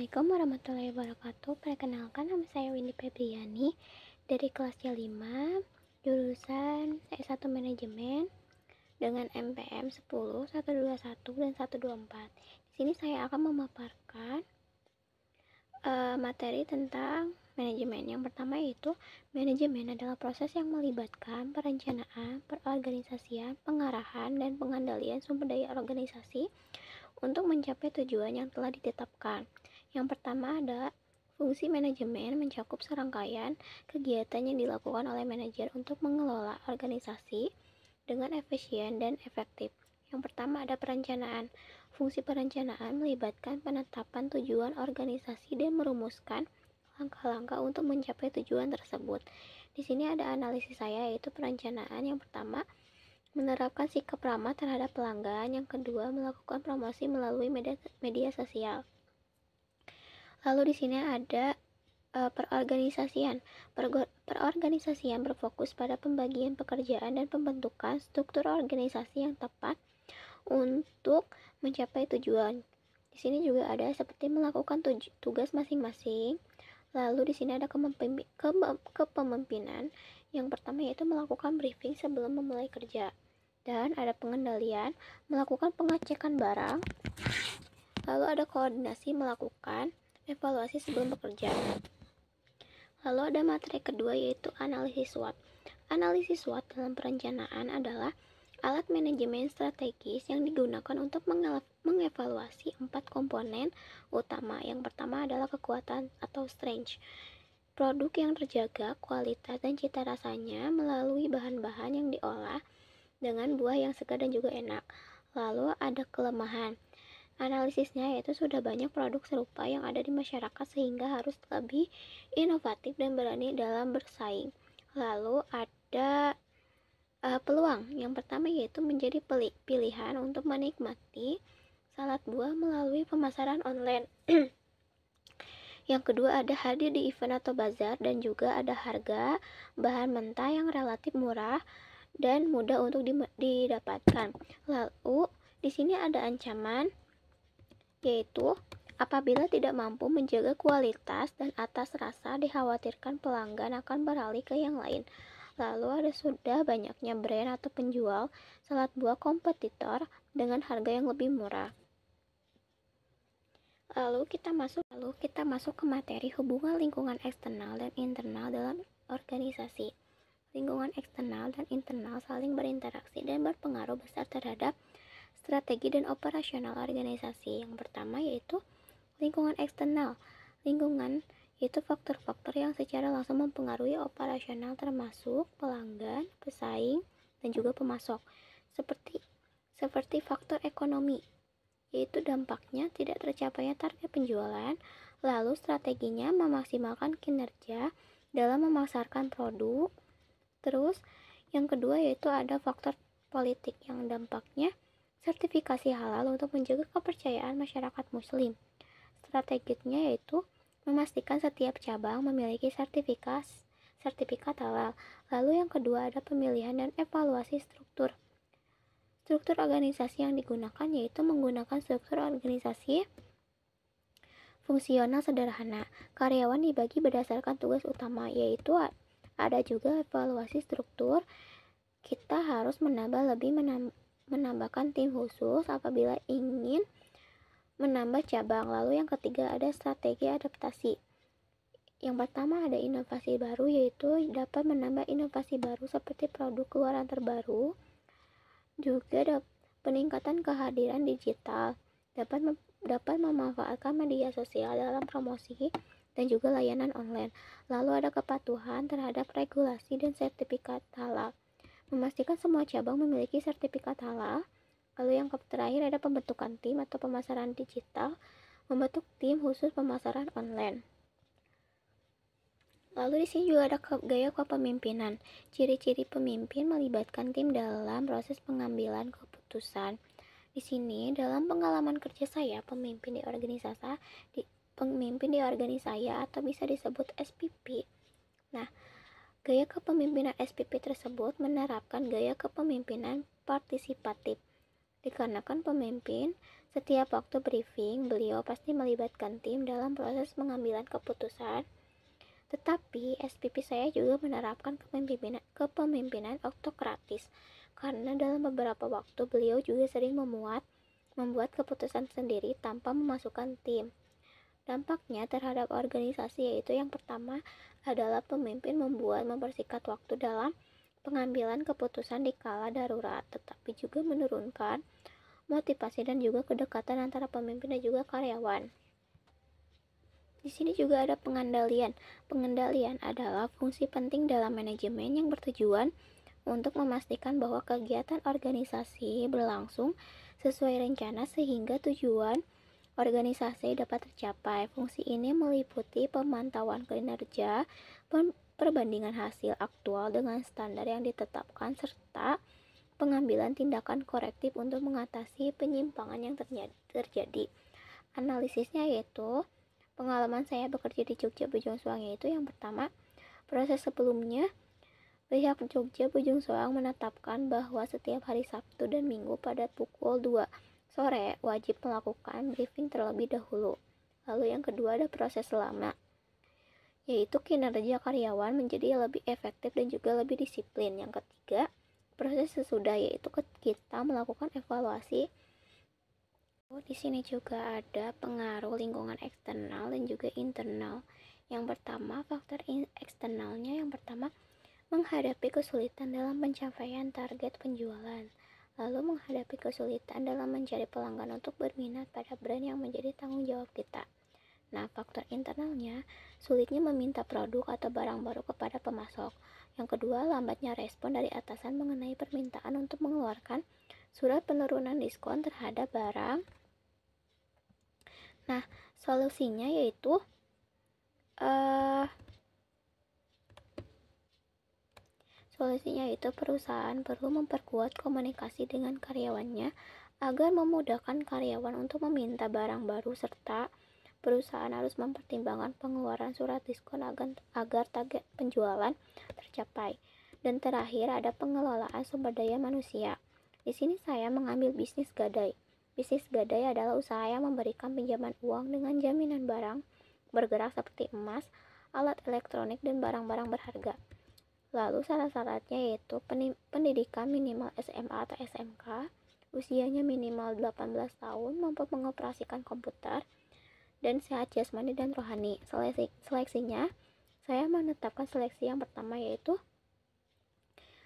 Assalamualaikum warahmatullahi wabarakatuh. Perkenalkan, nama saya Windy Febriani dari kelas 5, jurusan S1 Manajemen dengan MPM 10, 121 dan 124. Di sini saya akan memaparkan materi tentang manajemen. Yang pertama yaitu manajemen adalah proses yang melibatkan perencanaan, perorganisasian, pengarahan, dan pengendalian sumber daya organisasi untuk mencapai tujuan yang telah ditetapkan. Yang pertama ada fungsi manajemen mencakup serangkaian kegiatan yang dilakukan oleh manajer untuk mengelola organisasi dengan efisien dan efektif. Yang pertama ada perencanaan. Fungsi perencanaan melibatkan penetapan tujuan organisasi dan merumuskan langkah-langkah untuk mencapai tujuan tersebut. Di sini ada analisis saya, yaitu perencanaan. Yang pertama, menerapkan sikap ramah terhadap pelanggan. Yang kedua, melakukan promosi melalui media sosial. Lalu di sini ada perorganisasian. Perorganisasian berfokus pada pembagian pekerjaan dan pembentukan struktur organisasi yang tepat untuk mencapai tujuan. Di sini juga ada seperti melakukan tugas masing-masing. Lalu di sini ada kepemimpinan. Yang pertama yaitu melakukan briefing sebelum memulai kerja. Dan ada pengendalian, melakukan pengecekan barang. Lalu ada koordinasi, melakukan evaluasi sebelum bekerja. Lalu ada materi kedua yaitu analisis SWOT. Analisis SWOT dalam perencanaan adalah alat manajemen strategis yang digunakan untuk mengevaluasi 4 komponen utama. Yang pertama adalah kekuatan atau strength. Produk yang terjaga kualitas dan cita rasanya melalui bahan-bahan yang diolah dengan buah yang segar dan juga enak. Lalu ada kelemahan. Analisisnya yaitu sudah banyak produk serupa yang ada di masyarakat sehingga harus lebih inovatif dan berani dalam bersaing. Lalu ada peluang. Yang pertama yaitu menjadi pilihan untuk menikmati salad buah melalui pemasaran online. Yang kedua ada hadir di event atau bazar, dan juga ada harga bahan mentah yang relatif murah dan mudah untuk didapatkan. Lalu di sini ada ancaman, yaitu apabila tidak mampu menjaga kualitas dan atas rasa, dikhawatirkan pelanggan akan beralih ke yang lain. Lalu ada sudah banyaknya brand atau penjual salad buah kompetitor dengan harga yang lebih murah. Lalu kita masuk ke materi hubungan lingkungan eksternal dan internal dalam organisasi. Lingkungan eksternal dan internal saling berinteraksi dan berpengaruh besar terhadap strategi dan operasional organisasi. Yang pertama yaitu lingkungan eksternal. Lingkungan yaitu faktor-faktor yang secara langsung mempengaruhi operasional, termasuk pelanggan, pesaing, dan juga pemasok. Seperti faktor ekonomi, yaitu dampaknya tidak tercapainya target penjualan. Lalu strateginya memaksimalkan kinerja dalam memasarkan produk. Terus yang kedua yaitu ada faktor politik yang dampaknya sertifikasi halal untuk menjaga kepercayaan masyarakat muslim. Strateginya yaitu memastikan setiap cabang memiliki sertifikat halal. Lalu yang kedua ada pemilihan dan evaluasi struktur. Struktur organisasi yang digunakan yaitu menggunakan struktur organisasi fungsional sederhana. Karyawan dibagi berdasarkan tugas utama, yaitu ada juga evaluasi struktur. Kita harus menambahkan tim khusus apabila ingin menambah cabang. Lalu yang ketiga ada strategi adaptasi. Yang pertama ada inovasi baru, yaitu dapat menambah inovasi baru seperti produk keluaran terbaru. Juga ada peningkatan kehadiran digital, dapat memanfaatkan media sosial dalam promosi dan juga layanan online. Lalu ada kepatuhan terhadap regulasi dan sertifikat halal, memastikan semua cabang memiliki sertifikat halal. Lalu yang terakhir ada pembentukan tim atau pemasaran digital, membentuk tim khusus pemasaran online. Lalu di sini juga ada gaya kepemimpinan. Ciri-ciri pemimpin melibatkan tim dalam proses pengambilan keputusan. Di sini dalam pengalaman kerja saya, pemimpin di organisasi saya atau bisa disebut SPP. Nah, gaya kepemimpinan SPP tersebut menerapkan gaya kepemimpinan partisipatif. Dikarenakan pemimpin Setiap waktu briefing, beliau pasti melibatkan tim dalam proses pengambilan keputusan. Tetapi SPP saya juga menerapkan kepemimpinan autokratis, karena dalam beberapa waktu beliau juga sering membuat keputusan sendiri tanpa memasukkan tim. Dampaknya terhadap organisasi yaitu yang pertama adalah pemimpin mempersingkat waktu dalam pengambilan keputusan di kala darurat, tetapi juga menurunkan motivasi dan juga kedekatan antara pemimpin dan juga karyawan. Di sini juga ada pengendalian. Pengendalian adalah fungsi penting dalam manajemen yang bertujuan untuk memastikan bahwa kegiatan organisasi berlangsung sesuai rencana sehingga tujuan organisasi dapat tercapai. Fungsi ini meliputi pemantauan kinerja, perbandingan hasil aktual dengan standar yang ditetapkan, serta pengambilan tindakan korektif untuk mengatasi penyimpangan yang terjadi. Analisisnya yaitu pengalaman saya bekerja di Jogja Bojong Soang, yaitu yang pertama, proses sebelumnya pihak Jogja Bojong Soang menetapkan bahwa setiap hari Sabtu dan Minggu pada pukul 2 sore wajib melakukan briefing terlebih dahulu. Lalu yang kedua ada proses selama, yaitu kinerja karyawan menjadi lebih efektif dan juga lebih disiplin. Yang ketiga, proses sesudah, yaitu kita melakukan evaluasi. Di sini juga ada pengaruh lingkungan eksternal dan juga internal. Yang pertama, faktor eksternalnya yang pertama menghadapi kesulitan dalam pencapaian target penjualan. Lalu menghadapi kesulitan dalam mencari pelanggan untuk berminat pada brand yang menjadi tanggung jawab kita. Nah, faktor internalnya sulitnya meminta produk atau barang baru kepada pemasok. Yang kedua, lambatnya respon dari atasan mengenai permintaan untuk mengeluarkan surat penurunan diskon terhadap barang. Nah, solusinya yaitu perusahaan perlu memperkuat komunikasi dengan karyawannya agar memudahkan karyawan untuk meminta barang baru, serta perusahaan harus mempertimbangkan pengeluaran surat diskon agar target penjualan tercapai. Dan terakhir ada pengelolaan sumber daya manusia. Di sini saya mengambil bisnis gadai. Bisnis gadai adalah usaha yang memberikan pinjaman uang dengan jaminan barang bergerak seperti emas, alat elektronik, dan barang-barang berharga. Lalu syarat-syaratnya yaitu pendidikan minimal SMA atau SMK, usianya minimal 18 tahun, mampu mengoperasikan komputer, dan sehat jasmani dan rohani. Seleksinya, saya menetapkan seleksi yang pertama yaitu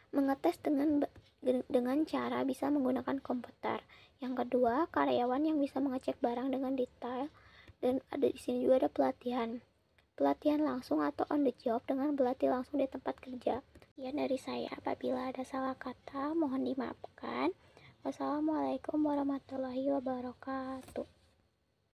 mengetes dengan cara bisa menggunakan komputer. Yang kedua, karyawan yang bisa mengecek barang dengan detail, dan ada di sini juga ada pelatihan langsung atau on the job dengan berlatih langsung di tempat kerja. Sekian dari saya. Apabila ada salah kata, mohon dimaafkan. Wassalamualaikum warahmatullahi wabarakatuh.